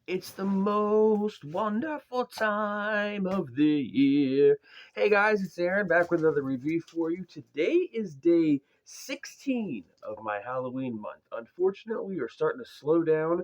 It's the most wonderful time of the year. Hey guys, it's Aaron back with another review for you. Today is day 16 of my Halloween month. Unfortunately, we are starting to slow down,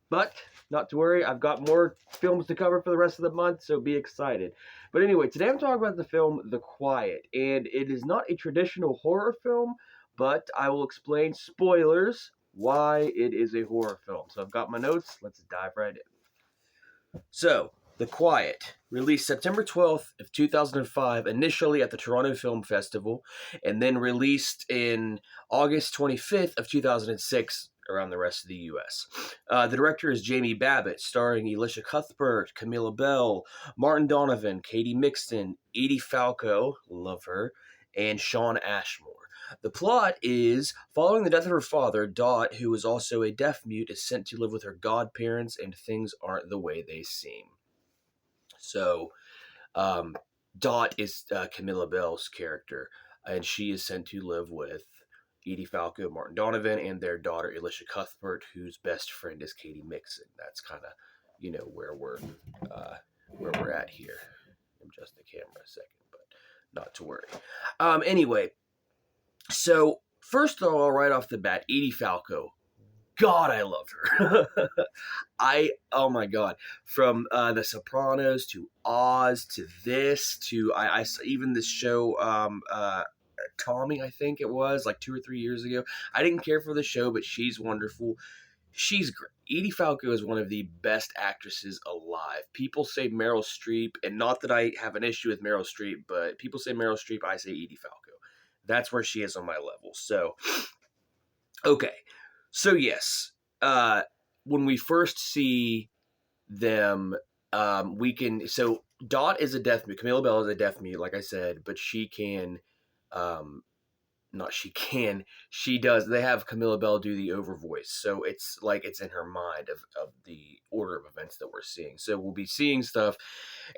but not to worry, I've got more films to cover for the rest of the month, so be excited. But anyway, today I'm talking about the film The Quiet, and it is not a traditional horror film, but I will explain spoilers why it is a horror film. So I've got my notes, let's dive right in. So, The Quiet, released September 12th of 2005, initially at the Toronto Film Festival, and then released in August 25th of 2006 around the rest of the U.S. The director is Jamie Babbitt, starring Elisha Cuthbert, Camilla Bell, Martin Donovan, Katie Mixon, Edie Falco, love her, and Shawn Ashmore. The plot is following the death of her father, Dot, who is also a deaf mute, is sent to live with her godparents, and things aren't the way they seem. So, um, Dot is Camilla Bell's character, and she is sent to live with Edie Falco, Martin Donovan, and their daughter Elisha Cuthbert, whose best friend is Katie Mixon. That's kind of, where we're at here. Adjust the camera a second, but not to worry. Anyway, so first of all, right off the bat, Edie Falco. God, I love her. Oh my God, from The Sopranos to Oz to this to I even this show Tommy, I think it was like 2 or 3 years ago. I didn't care for the show, but she's wonderful. She's great. Edie Falco is one of the best actresses alive. People say Meryl Streep, and not that I have an issue with Meryl Streep, but people say Meryl Streep, I say Edie Falco. That's where she is on my level. So, okay. So, yes, when we first see them, we can. So, Dot is a deaf mute. Camilla Bell is a deaf mute, like I said, but she can. Um, not she can, she does. They have Camilla Bell do the over voice, so it's like it's in her mind of the order of events that we're seeing. So we'll be seeing stuff,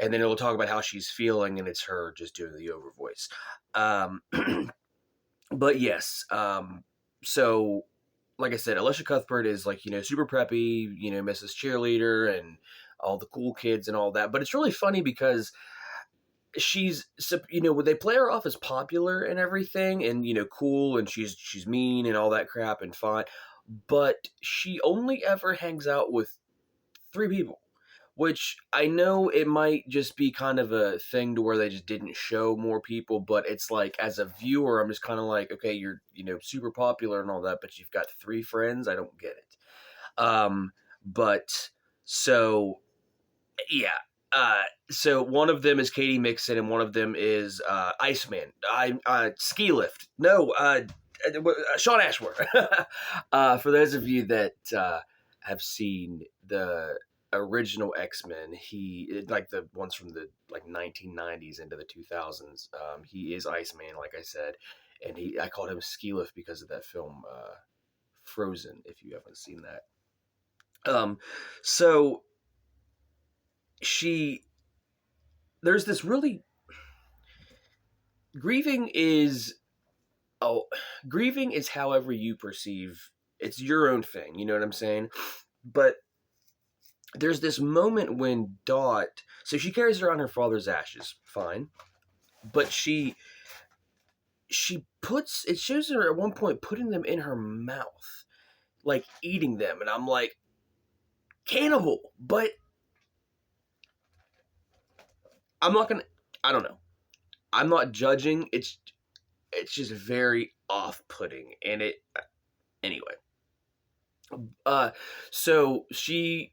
and then it'll talk about how she's feeling, and it's her just doing the over voice. Um, but yes, so like I said, Alicia Cuthbert is like, super preppy, Mrs. Cheerleader and all the cool kids and all that. But it's really funny because she's, they play her off as popular and everything, and cool, and she's mean and all that crap and fun, but she only ever hangs out with three people, which I know it might just be kind of a thing to where they just didn't show more people, but it's like, as a viewer, I'm just kind of like, okay, you're super popular and all that, but you've got three friends. I don't get it. But so yeah. So one of them is Katie Mixon, and one of them is Iceman. Ski Lift. No, Shawn Ashmore. For those of you that have seen the original X-Men, he, like the ones from the 1990s into the 2000s. He is Iceman, like I said, and I called him Ski Lift because of that film Frozen. If you haven't seen that, so she there's this really grieving is oh grieving is however you perceive, it's your own thing, you know what I'm saying? But there's this moment when Dot, so she carries around her father's ashes, fine, but she puts, it shows her at one point putting them in her mouth, like eating them, and I'm like, cannibal. But I'm not gonna, I don't know, I'm not judging. It's just very off-putting, and it anyway. So she,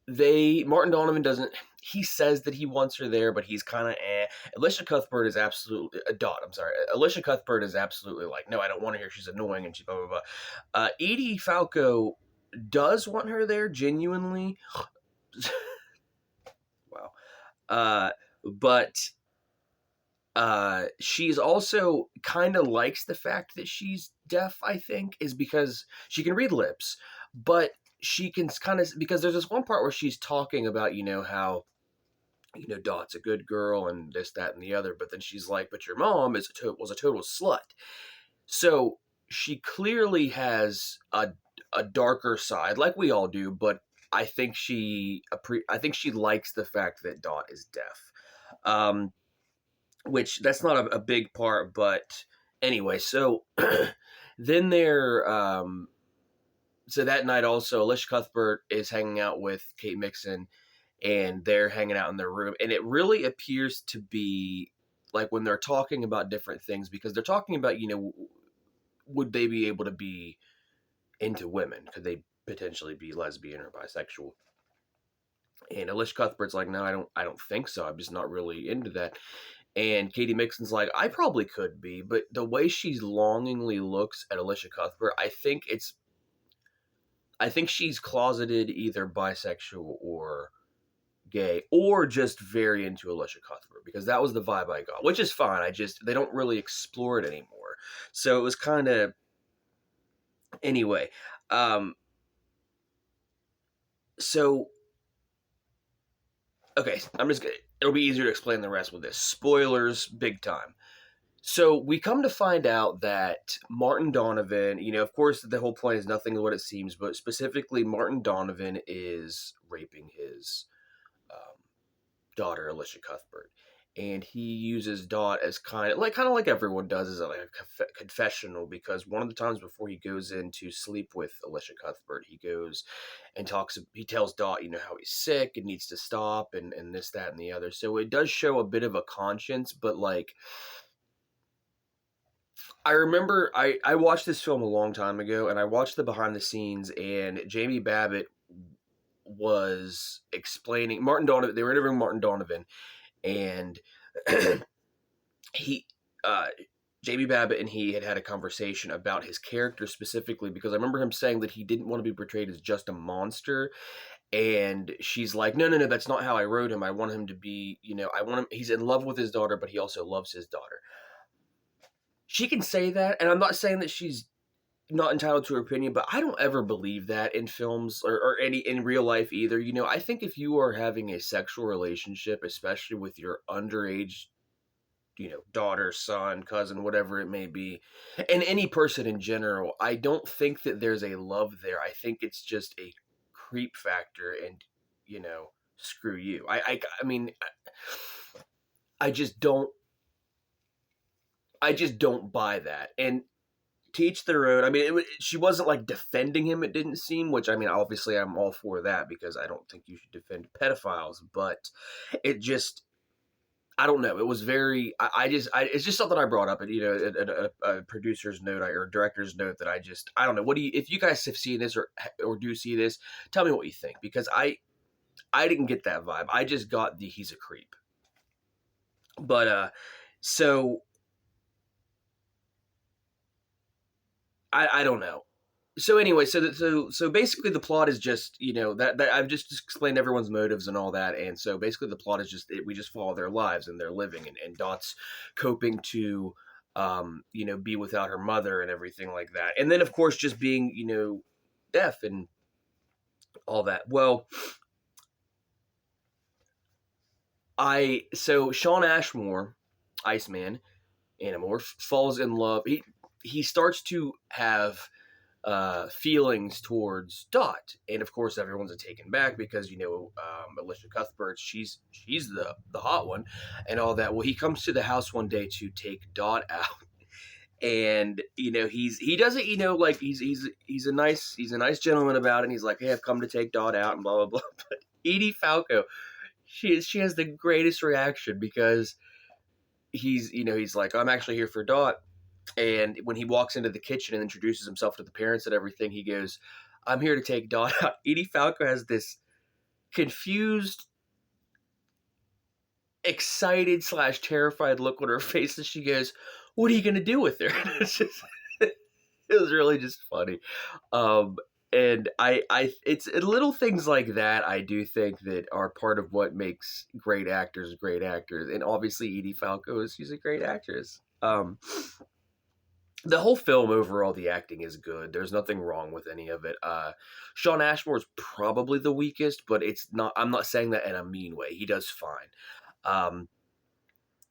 Martin Donovan doesn't. He says that he wants her there, but he's kind of eh. Alicia Cuthbert is absolutely Dot. I'm sorry, Alicia Cuthbert is absolutely like, no, I don't want her here. She's annoying, and she blah blah blah. Edie Falco does want her there genuinely. Wow. But she's also kind of likes the fact that she's deaf, I think, is because she can read lips, but she can kind of, because there's this one part where she's talking about, how, Dot's a good girl and this, that, and the other, but then she's like, but your mom was a total slut. So she clearly has a darker side, like we all do, but I think I think she likes the fact that Dot is deaf. Um, which that's not a big part, but anyway, so then so that night also Alicia Cuthbert is hanging out with Kate Mixon, and they're hanging out in their room, and it really appears to be like when they're talking about different things, because they're talking about, would they be able to be into women? Could they potentially be lesbian or bisexual? And Alicia Cuthbert's like, no, I don't think so. I'm just not really into that. And Katie Mixon's like, I probably could be, but the way she longingly looks at Alicia Cuthbert, I think she's closeted either bisexual or gay, or just very into Alicia Cuthbert, because that was the vibe I got, which is fine. They don't really explore it anymore. So it was kind of, anyway. Um, so, okay, it'll be easier to explain the rest with this. Spoilers, big time. So we come to find out that Martin Donovan, of course, the whole point is nothing of what it seems, but specifically, Martin Donovan is raping his um, daughter, Alicia Cuthbert, and he uses Dot as kind of like everyone does, as like a confessional, because one of the times before he goes in to sleep with Alicia Cuthbert, he goes and he tells Dot, how he's sick and needs to stop, and this, that, and the other. So it does show a bit of a conscience, but like, I remember I watched this film a long time ago, and I watched the behind the scenes, and Jamie Babbitt was explaining Martin Donovan. They were interviewing Martin Donovan, and he, uh, Jamie Babbitt and he had a conversation about his character specifically, because I remember him saying that he didn't want to be portrayed as just a monster. And she's like, no, no, no, that's not how I wrote him. I want him to be, I want him, he's in love with his daughter, but he also loves his daughter. She can say that, and I'm not saying that she's not entitled to her opinion, but I don't ever believe that in films, or any in real life either. I think if you are having a sexual relationship, especially with your underage, daughter, son, cousin, whatever it may be, and any person in general, I don't think that there's a love there. I think it's just a creep factor, and screw you. I mean, I just don't. I just don't buy that. And to each their own. I mean, she wasn't like defending him, it didn't seem, which, I mean, obviously I'm all for that, because I don't think you should defend pedophiles, but it just, I don't know. It was very, it's just something I brought up, and, a producer's note, or director's note, that I don't know. If you guys have seen this, or do see this, tell me what you think, because I didn't get that vibe. I just got he's a creep. But, so, I don't know. So anyway, so basically the plot is just, that I've just explained everyone's motives and all that, and so basically the plot is we just follow their lives and their living, and Dot's coping to be without her mother and everything like that, and then of course just being deaf and all that. Well, so Shawn Ashmore, Iceman, Animorph, falls in love. He starts to have feelings towards Dot, and of course everyone's taken back, because Alicia Cuthbert, she's the hot one and all that. Well, he comes to the house one day to take Dot out, and he doesn't, like, he's a nice gentleman about it, and he's like, hey, I've come to take Dot out, and blah blah blah. But Edie Falco, she has the greatest reaction, because he's like, I'm actually here for Dot. And when he walks into the kitchen and introduces himself to the parents and everything, he goes, I'm here to take Dot out. Edie Falco has this confused, excited / terrified look on her face as she goes, what are you going to do with her? It was really just funny. And it's little things like that, I do think, that are part of what makes great actors great actors. And obviously Edie Falco, she's a great actress. The whole film overall, the acting is good. There's nothing wrong with any of it. Shawn Ashmore is probably the weakest, but it's not. I'm not saying that in a mean way. He does fine.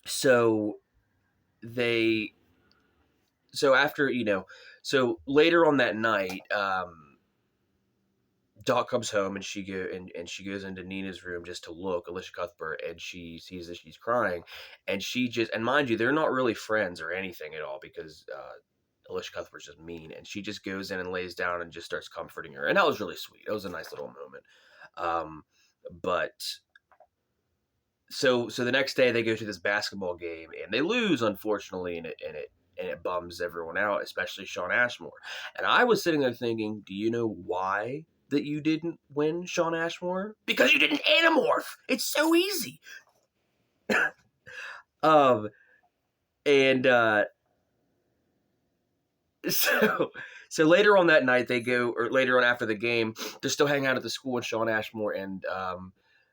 So after so later on that night, Dot comes home and she goes into Nina's room just to look, Alicia Cuthbert, and she sees that she's crying, and she just, and mind you, they're not really friends or anything at all, because Alicia Cuthbert's just mean, and she just goes in and lays down and just starts comforting her, and that was really sweet. It was a nice little moment. But so the next day they go to this basketball game and they lose, unfortunately, and it bums everyone out, especially Shawn Ashmore. And I was sitting there thinking, do you know why that you didn't win, Shawn Ashmore? Because you didn't Animorph. It's so easy. um, and so later on that night, they go, or later on after the game, they're still hanging out at the school, and Shawn Ashmore and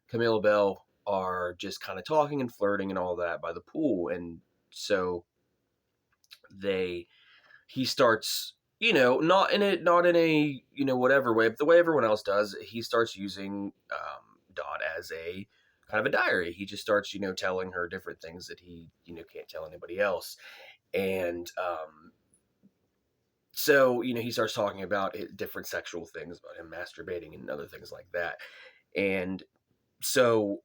Camilla Bell are just kind of talking and flirting and all that by the pool. And so he starts, not in a whatever way, but the way everyone else does. He starts using Dot as a kind of a diary. He just starts telling her different things that he can't tell anybody else. And so he starts talking about different sexual things, about him masturbating and other things like that. And so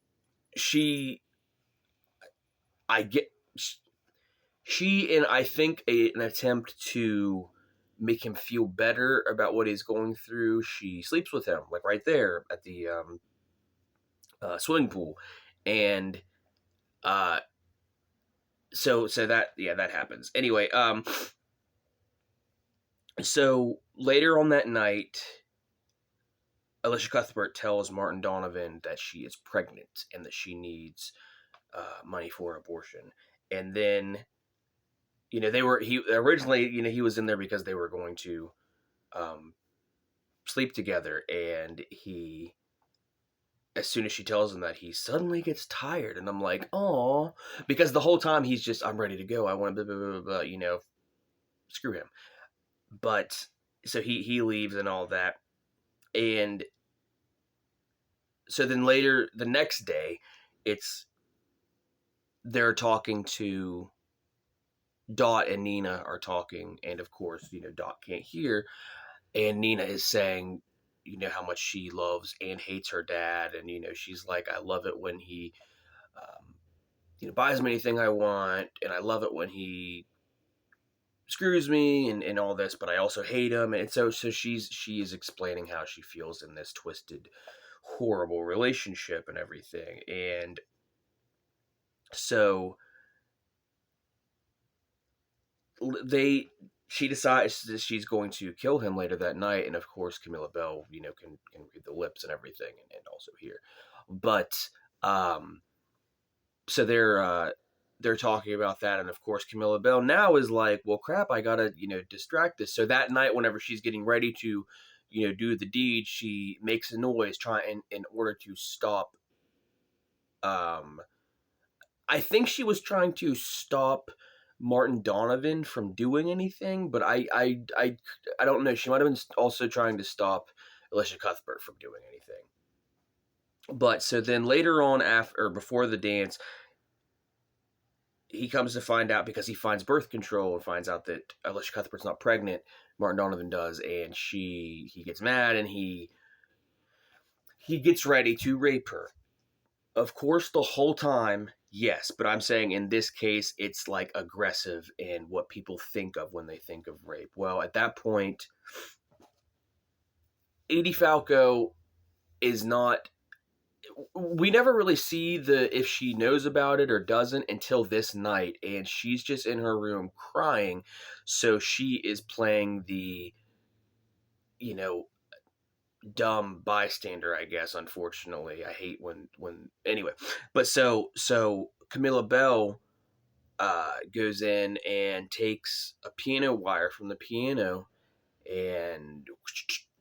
I get she and I think an attempt to make him feel better about what he's going through. She sleeps with him, like right there at the swimming pool, and so that happens anyway. So later on that night, Alicia Cuthbert tells Martin Donovan that she is pregnant and that she needs money for abortion, and then he originally he was in there because they were going to sleep together, and as soon as she tells him that, he suddenly gets tired, and I'm like, oh, because the whole time he's just, I'm ready to go, I want to blah, blah, blah, blah, screw him. But so he leaves and all that, and so then later the next day, they're talking to Dot, and Nina are talking, and of course Dot can't hear, and Nina is saying how much she loves and hates her dad, and she's like, I love it when he buys me anything I want, and I love it when he screws me and all this, but I also hate him. And so she is explaining how she feels in this twisted, horrible relationship and everything. And so she decides that she's going to kill him later that night, and of course Camilla Bell can read the lips and everything, and also hear. But so they're talking about that, and of course Camilla Bell now is like, well, crap, I gotta distract this. So that night, whenever she's getting ready to do the deed, she makes a noise trying in order to stop. I think she was trying to stop Martin Donovan from doing anything, but I don't know. She might have been also trying to stop Alicia Cuthbert from doing anything. But so then later on, after or before the dance, he comes to find out, because he finds birth control and finds out that Alicia Cuthbert's not pregnant. Martin Donovan does, and he gets mad, and he gets ready to rape her. Of course, the whole time, yes, but I'm saying in this case, it's like aggressive in what people think of when they think of rape. Well, at that point, Edie Falco is not. We never really see if she knows about it or doesn't until this night, and she's just in her room crying. So she is playing the, dumb bystander, I guess. Unfortunately, I hate when anyway. But so Camilla Bell goes in and takes a piano wire from the piano and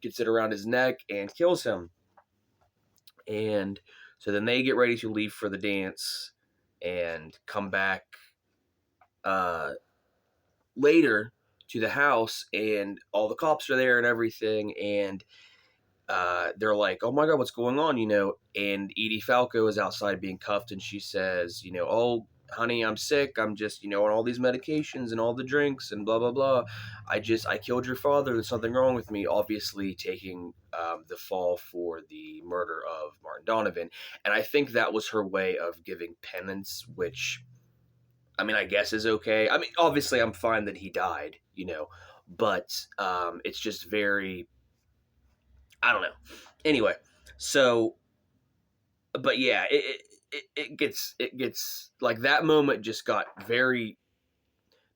gets it around his neck and kills him. And so then they get ready to leave for the dance and come back later to the house, and all the cops are there and everything, and they're like, oh my God, what's going on? And Edie Falco is outside being cuffed, and she says, oh, honey, I'm sick. I'm just, on all these medications and all the drinks and blah, blah, blah. I killed your father. There's something wrong with me. Obviously taking the fall for the murder of Martin Donovan. And I think that was her way of giving penance, which, I mean, I guess is okay. I mean, obviously I'm fine that he died, but it's just very, I don't know. Anyway, so, but yeah, it gets like that moment just got very,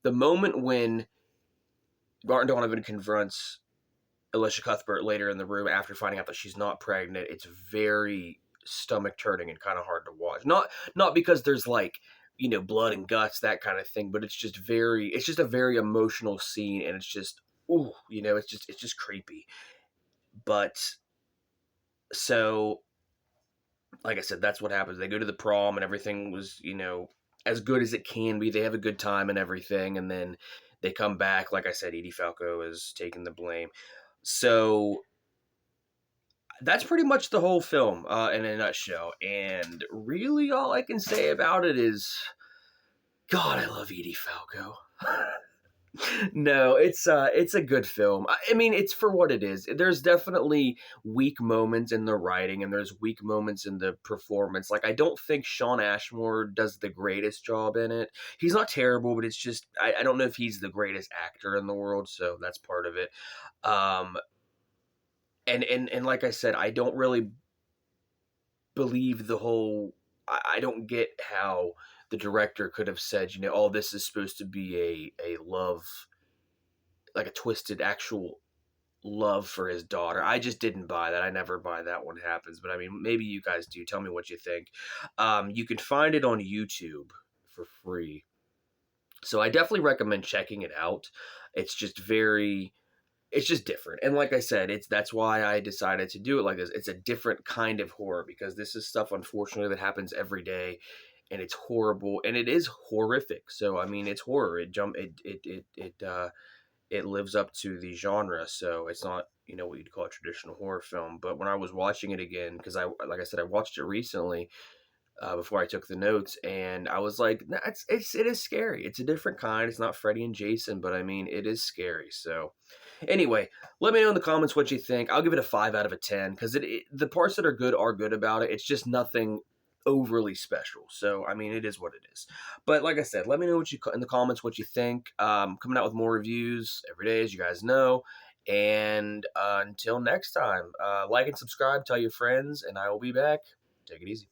the moment when Martin Donovan confronts Alicia Cuthbert later in the room after finding out that she's not pregnant, it's very stomach turning and kind of hard to watch. Not because there's like, blood and guts, that kind of thing, but it's just a very emotional scene, and it's just, ooh, it's just creepy. But so, like I said, that's what happens. They go to the prom and everything was, as good as it can be. They have a good time and everything, and then they come back. Like I said, Edie Falco is taking the blame. So that's pretty much the whole film in a nutshell. And really, all I can say about it is, God, I love Edie Falco. No, it's a good film. I mean, it's for what it is. There's definitely weak moments in the writing, and there's weak moments in the performance. Like, I don't think Shawn Ashmore does the greatest job in it. He's not terrible, but it's just I don't know if he's the greatest actor in the world, so that's part of it. Um, and like I said, I don't really believe the whole. I don't get how the director could have said, oh, this is supposed to be a love, like a twisted actual love for his daughter. I just didn't buy that. I never buy that one happens. But I mean, maybe you guys do. Tell me what you think. You can find it on YouTube for free. So I definitely recommend checking it out. It's just very, it's just different. And like I said, that's why I decided to do it like this. It's a different kind of horror because this is stuff, unfortunately, that happens every day, and it's horrible and it is horrific. So I mean, it's horror. It lives up to the genre, so it's not, what you'd call a traditional horror film. But when I was watching it again, because like I said, I watched it recently before I took the notes, and I was like, nah, it is scary. It's a different kind. It's not Freddy and Jason, but I mean, it is scary. So anyway, let me know in the comments what you think. I'll give it a 5 out of 10 because the parts that are good about it. It's just nothing overly special. So I mean, it is what it is. But like I said, let me know in the comments what you think. Coming out with more reviews every day, as you guys know. And until next time, like and subscribe, tell your friends, and I will be back. Take it easy.